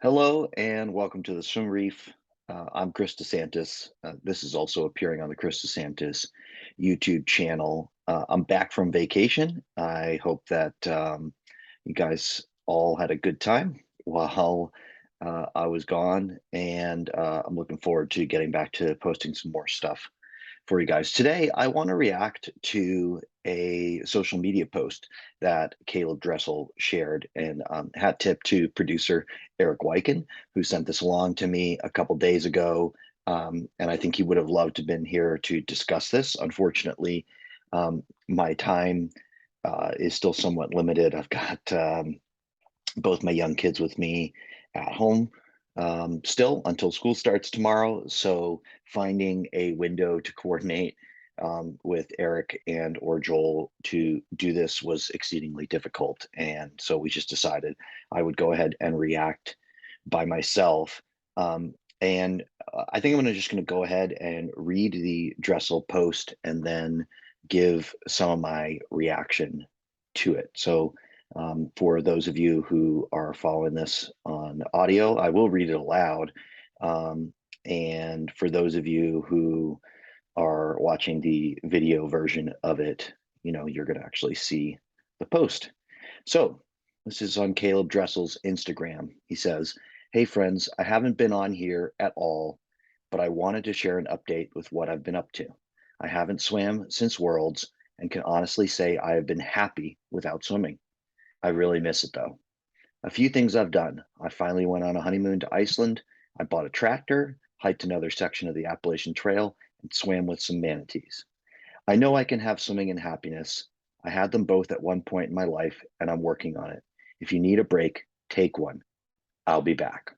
Hello and welcome to the Swim Reef. I'm Chris DeSantis. This is also appearing on the Chris DeSantis YouTube channel. I'm back from vacation. I hope that you guys all had a good time while I was gone, and I'm looking forward to getting back to posting some more stuff for you guys. Today, I want to react to a social media post that Caeleb Dressel shared, and hat tip to producer Eric Wyken, who sent this along to me a couple days ago. And I think he would have loved to have been here to discuss this. Unfortunately, my time is still somewhat limited. I've got both my young kids with me at home still until school starts tomorrow. So finding a window to coordinate with Eric and or Joel to do this was exceedingly difficult. And so we just decided I would go ahead and react by myself. And I think just going to go ahead and read the Dressel post and then give some of my reaction to it. So for those of you who are following this on audio, I will read it aloud. And for those of you who are watching the video version of it, you're going to actually see the post. So this is on Caeleb Dressel's Instagram. He says, "Hey friends, I haven't been on here at all, but I wanted to share an update with what I've been up to. I haven't swam since Worlds and can honestly say I have been happy without swimming. I really miss it though. A few things I've done. I finally went on a honeymoon to Iceland. I bought a tractor, hiked another section of the Appalachian Trail, and swam with some manatees. I know I can have swimming and happiness. I had them both at one point in my life, and I'm working on it. If you need a break, take one. I'll be back."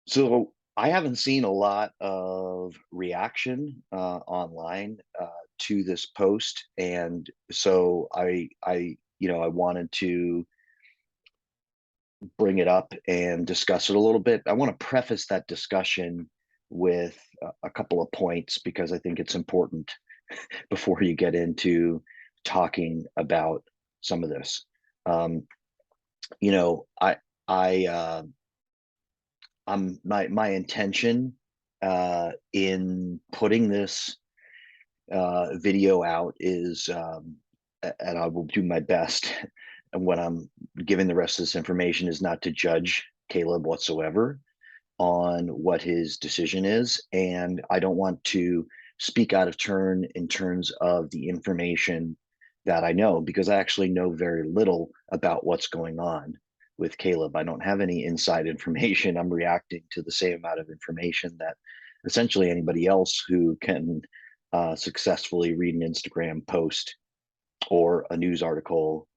So I haven't seen a lot of reaction online to this post, and so I wanted to bring it up and discuss it a little bit. I want to preface that discussion with a couple of points because I think it's important before you get into talking about some of this. Um, you know, I I'm my intention in putting this video out is, and I will do my best, and when I'm giving the rest of this information, is not to judge Caleb whatsoever on what his decision is. And I don't want to speak out of turn in terms of the information that I know, because I actually know very little about what's going on with Caleb. I don't have any inside information. I'm reacting to the same amount of information that essentially anybody else who can successfully read an Instagram post or a news article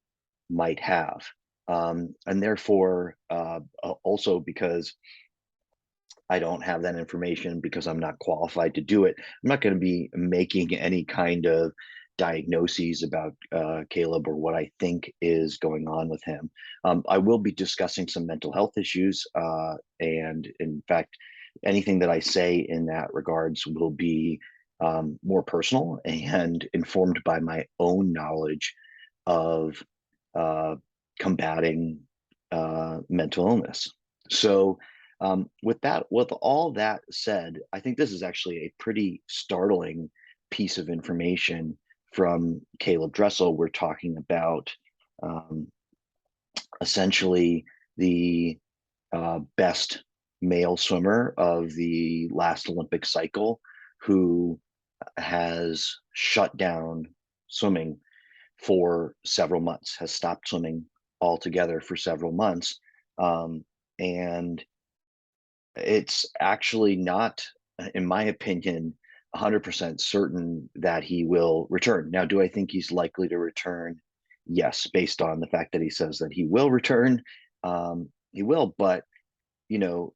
might have. And therefore, also because I don't have that information, because I'm not qualified to do it, I'm not going to be making any kind of diagnoses about Caleb or what I think is going on with him. I will be discussing some mental health issues, and in fact, anything that I say in that regards will be more personal and informed by my own knowledge of uh, combating mental illness. So, with all that said, I think this is actually a pretty startling piece of information from Caleb Dressel. We're talking about um, essentially the best male swimmer of the last Olympic cycle, who has shut down swimming for several months, has stopped swimming altogether for several months. And it's actually not, in my opinion, 100% certain that he will return. Now, do I think he's likely to return? Yes, based on the fact that he says that he will return. He will, but you know,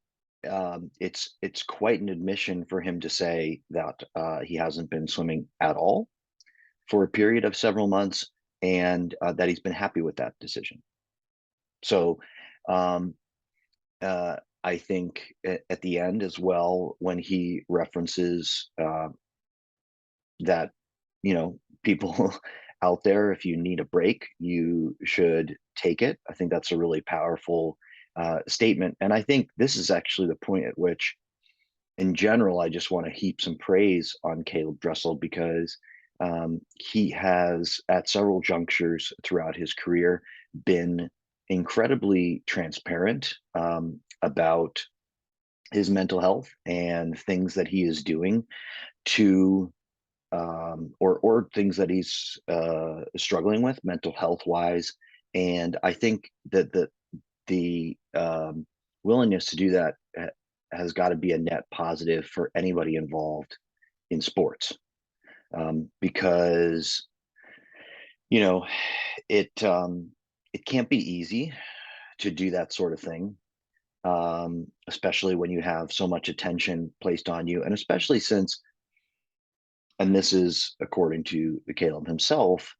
it's quite an admission for him to say that he hasn't been swimming at all for a period of several months, and that he's been happy with that decision. So, um, I think at the end as well, when he references that, people out there, if you need a break, you should take it. I think that's a really powerful statement. And I think this is actually the point at which, in general, I just want to heap some praise on Caeleb Dressel because he has, at several junctures throughout his career, been incredibly transparent about his mental health and things that he is doing to or things that he's struggling with mental health wise. And I think that the willingness to do that has got to be a net positive for anybody involved in sports, because you know it can't be easy to do that sort of thing, especially when you have so much attention placed on you, and especially since, and this is according to the Caleb himself,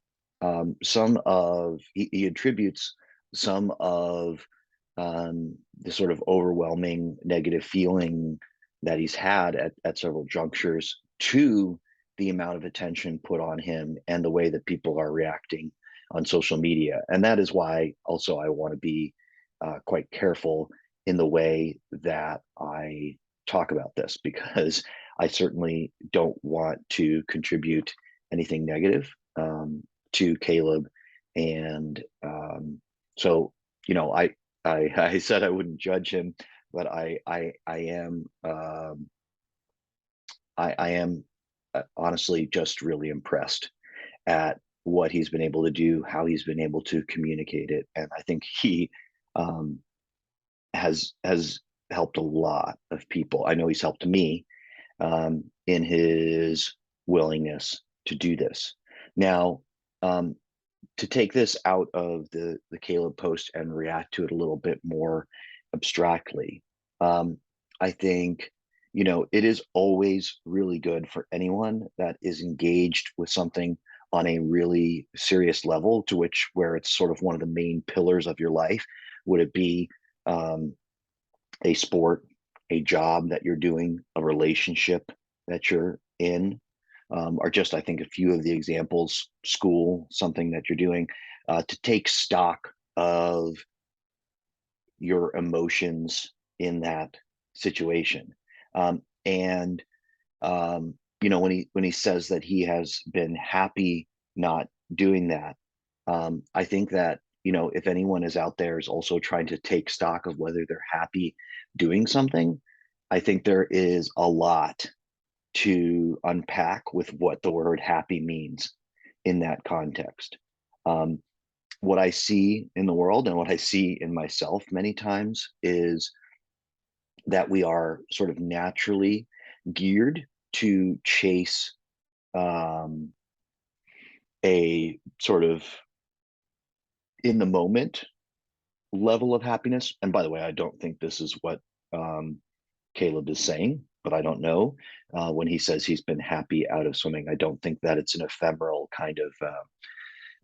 some of he attributes some of the sort of overwhelming negative feeling that he's had at several junctures to the amount of attention put on him and the way that people are reacting on social media. And that is why also I want to be quite careful in the way that I talk about this, because I certainly don't want to contribute anything negative to Caleb. And so, I said I wouldn't judge him, but I am honestly just really impressed at what he's been able to do, how he's been able to communicate it, and I think he um, has helped a lot of people. I know he's helped me in his willingness to do this. Now, um, to take this out of the Caleb post and react to it a little bit more abstractly, I think it is always really good for anyone that is engaged with something on a really serious level, to which where it's sort of one of the main pillars of your life. Would it be um, a sport, a job that you're doing, a relationship that you're in, or just, I think, a few of the examples, school, something that you're doing, to take stock of your emotions in that situation. And when he says that he has been happy not doing that, I think that if anyone is out there is also trying to take stock of whether they're happy doing something, I think there is a lot to unpack with what the word happy means in that context. Um, what I see in the world and what I see in myself many times is that we are sort of naturally geared to chase um, a sort of in the moment level of happiness. And by the way, I don't think this is what um, Caleb is saying, but I don't know. When he says he's been happy out of swimming, I don't think that it's an ephemeral kind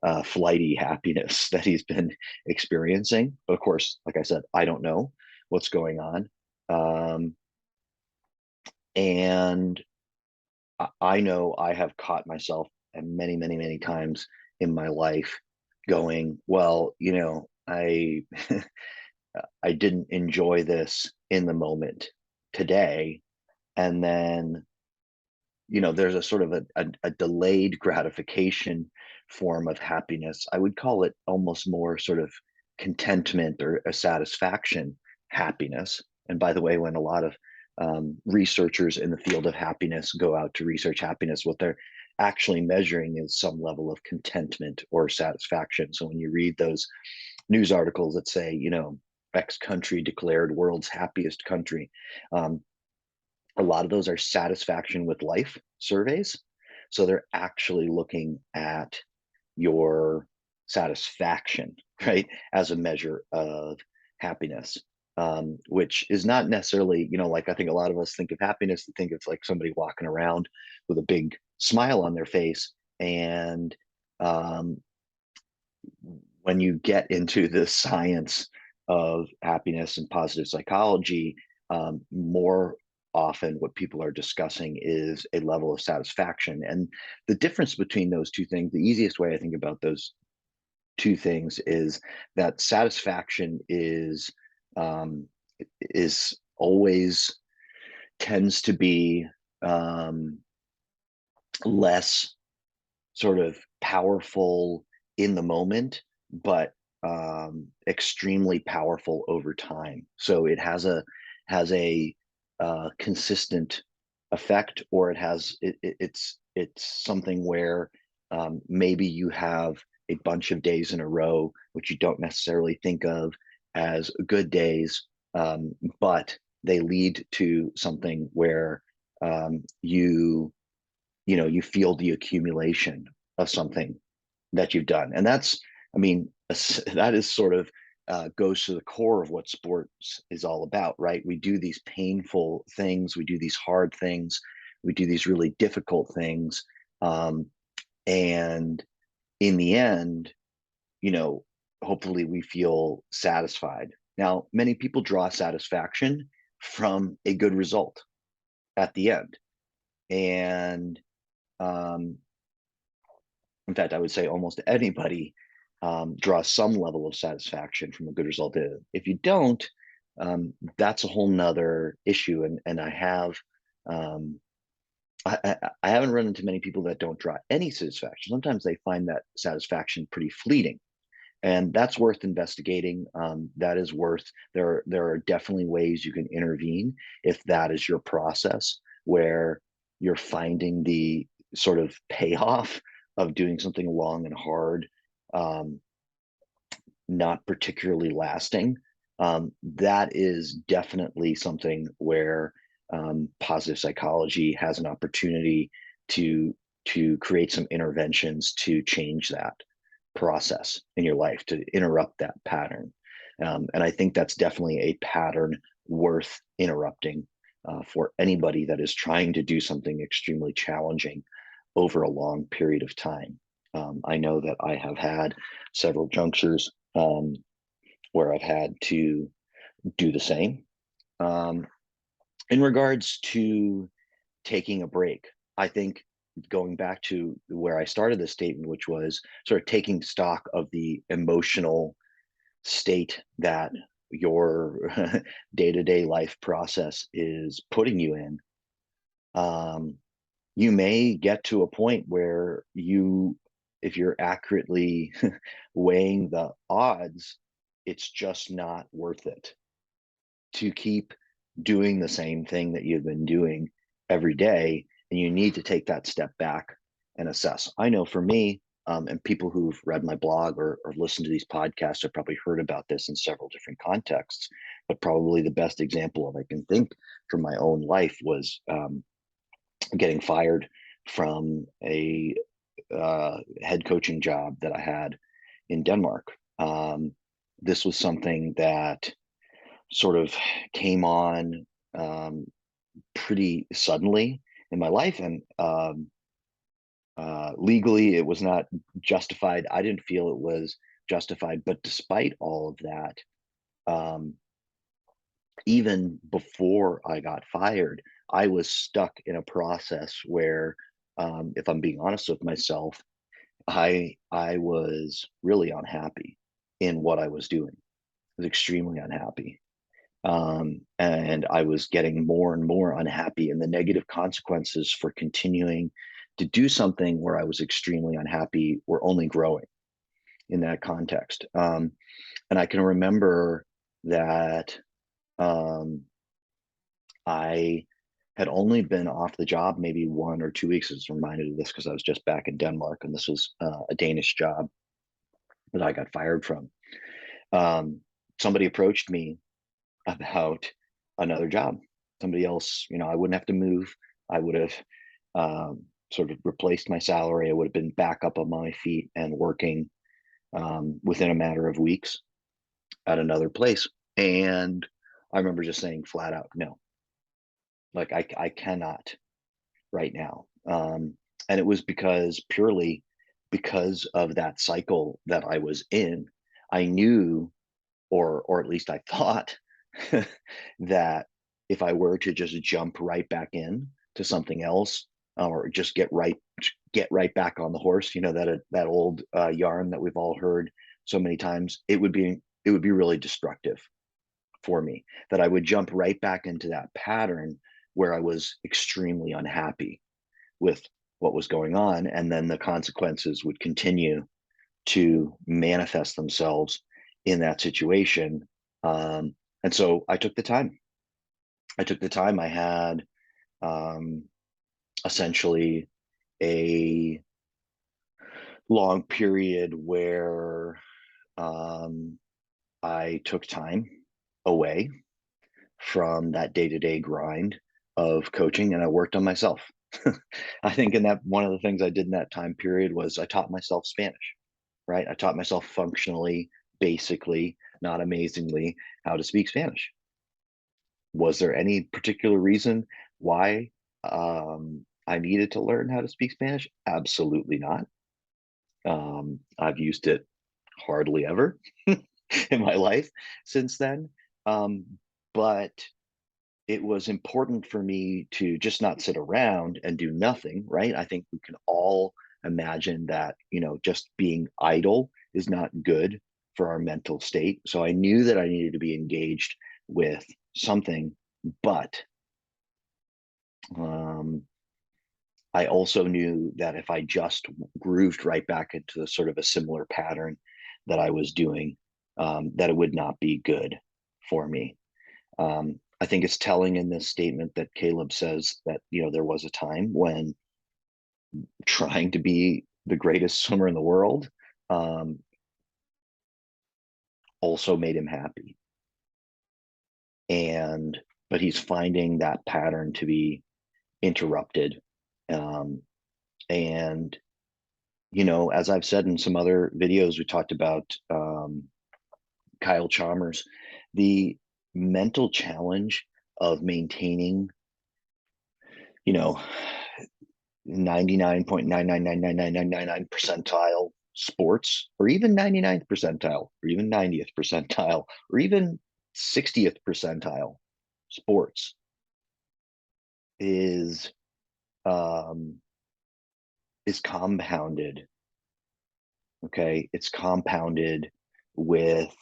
of flighty happiness that he's been experiencing. But of course, like I said, I don't know what's going on. And I know I have caught myself and many, many, many times in my life going, well, I didn't enjoy this in the moment today. And then, there's a sort of a delayed gratification form of happiness. I would call it almost more sort of contentment or a satisfaction happiness. And by the way, when a lot of researchers in the field of happiness go out to research happiness, what they're actually measuring is some level of contentment or satisfaction. So when you read those news articles that say, X country declared world's happiest country, a lot of those are satisfaction with life surveys. So they're actually looking at your satisfaction, right, as a measure of happiness, which is not necessarily, like I think a lot of us think of happiness, to think it's like somebody walking around with a big smile on their face. And um, when you get into the science of happiness and positive psychology, more often what people are discussing is a level of satisfaction. And the difference between those two things, the easiest way I think about those two things is that satisfaction is um, is always tends to be um, less sort of powerful in the moment, but extremely powerful over time. So it has a consistent effect, or it's something where maybe you have a bunch of days in a row which you don't necessarily think of as good days, but they lead to something where you feel the accumulation of something that you've done. And that's, I mean, that is sort of goes to the core of what sports is all about, right? We do these painful things, we do these hard things, we do these really difficult things. Um, and in the end, you know, hopefully we feel satisfied. Now, many people draw satisfaction from a good result at the end. And um, in fact, I would say almost anybody draws some level of satisfaction from a good result. If you don't, that's a whole nother issue. And um, I haven't run into many people that don't draw any satisfaction. Sometimes they find that satisfaction pretty fleeting, and that's worth investigating. That is worth there are definitely ways you can intervene if that is your process, where you're finding the sort of payoff of doing something long and hard, um, not particularly lasting. That is definitely something where positive psychology has an opportunity to create some interventions to change that process in your life, to interrupt that pattern. And I think that's definitely a pattern worth interrupting for anybody that is trying to do something extremely challenging over a long period of time. I know that I have had several junctures where I've had to do the same. Um, in regards to taking a break, I think going back to where I started this statement, which was sort of taking stock of the emotional state that your day-to-day life process is putting you in. um, you may get to a point where if you're accurately weighing the odds, it's just not worth it to keep doing the same thing that you've been doing every day. And you need to take that step back and assess. I know for me, and people who've read my blog or listened to these podcasts have probably heard about this in several different contexts, but probably the best example of I can think from my own life was getting fired from a head coaching job that I had in Denmark. This was something that sort of came on um, pretty suddenly in my life, and legally it was not justified. I didn't feel it was justified, but despite all of that, um, even before I got fired, I was stuck in a process where, if I'm being honest with myself, I was really unhappy in what I was doing. I was extremely unhappy. And I was getting more and more unhappy, and the negative consequences for continuing to do something where I was extremely unhappy were only growing in that context. And I can remember that um, I had only been off the job maybe 1 or 2 weeks. I was reminded of this because I was just back in Denmark, and this was a Danish job that I got fired from. Um, Somebody approached me about another job. Somebody else, I wouldn't have to move. I would have sort of replaced my salary. I would have been back up on my feet and working within a matter of weeks at another place. And I remember just saying flat out, no, like I cannot right now. And it was purely because of that cycle that I was in. I knew, or at least I thought, that if I were to just jump right back in to something else, or just get right back on the horse, that old yarn that we've all heard so many times, it would be really destructive for me, that I would jump right back into that pattern where I was extremely unhappy with what was going on. And then the consequences would continue to manifest themselves in that situation. And so I took the time. I took the time. I had um, essentially a long period where um, I took time away from that day-to-day grind of coaching and I worked on myself. I think in that one of the things I did in that time period was I taught myself Spanish, right? I taught myself functionally, basically, not amazingly, how to speak Spanish. Was there any particular reason why I needed to learn how to speak Spanish? Absolutely not. I've used it hardly ever in my life since then. Um, but it was important for me to just not sit around and do nothing, right? I think we can all imagine that, just being idle is not good for our mental state. So I knew that I needed to be engaged with something, but um, I also knew that if I just grooved right back into the sort of a similar pattern that I was doing, that it would not be good for me. I think it's telling in this statement that Caeleb says that, there was a time when trying to be the greatest swimmer in the world um, also made him happy. And, but he's finding that pattern to be interrupted. Um, and, as I've said in some other videos, we talked about Kyle Chalmers, the mental challenge of maintaining, you know, 99.9999999 percentile sports, or even 99th percentile, or even 90th percentile, or even 60th percentile sports is um, is compounded. Okay, it's compounded with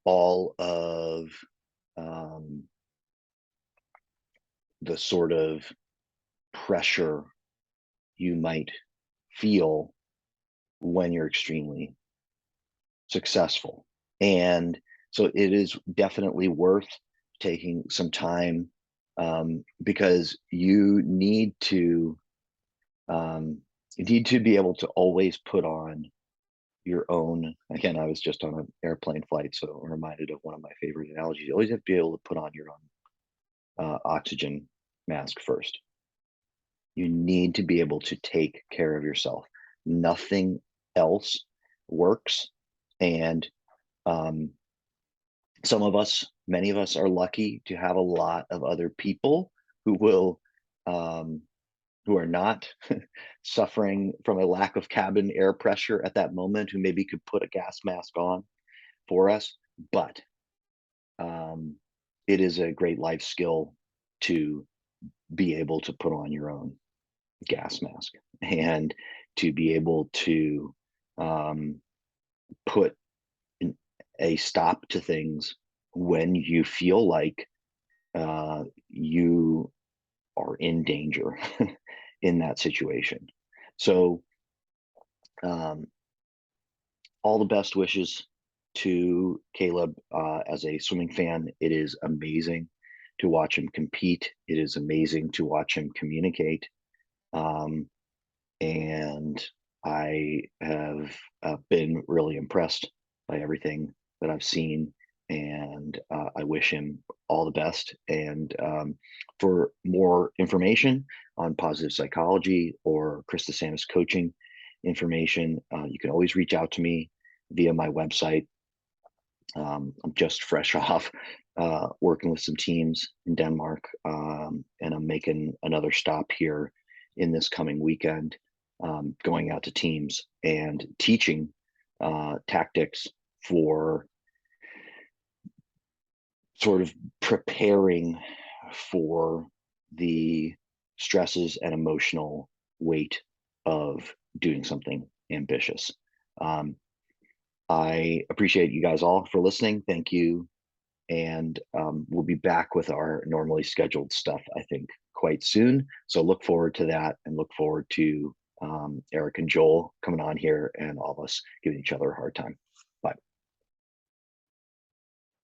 all of um, the sort of pressure you might feel when you're extremely successful. And so it is definitely worth taking some time because um, you need to be able to always put on your own. Again, I was just on an airplane flight, so I'm reminded of one of my favorite analogies. You always have to be able to put on your own oxygen mask first. You need to be able to take care of yourself. Nothing else works. And um, many of us are lucky to have a lot of other people who will, um, who are not suffering from a lack of cabin air pressure at that moment, who maybe could put a gas mask on for us. But um, it is a great life skill to be able to put on your own gas mask and to be able to um, put a stop to things when you feel like you are in danger in that situation. So, um, all the best wishes to Caeleb as a swimming fan. It is amazing to watch him compete. It is amazing to watch him communicate. Um, and I have been really impressed by everything that I've seen, and I wish him all the best. And for more information on positive psychology or Chris DeSantis coaching information, you can always reach out to me via my website. I'm just fresh off working with some teams in Denmark, and I'm making another stop here in this coming weekend, going out to teams and teaching tactics for sort of preparing for the stresses and emotional weight of doing something ambitious. Um, I appreciate you guys all for listening. Thank you. And we'll be back with our normally scheduled stuff, I think, quite soon. So look forward to that, and look forward to Eric and Joel coming on here and all of us giving each other a hard time.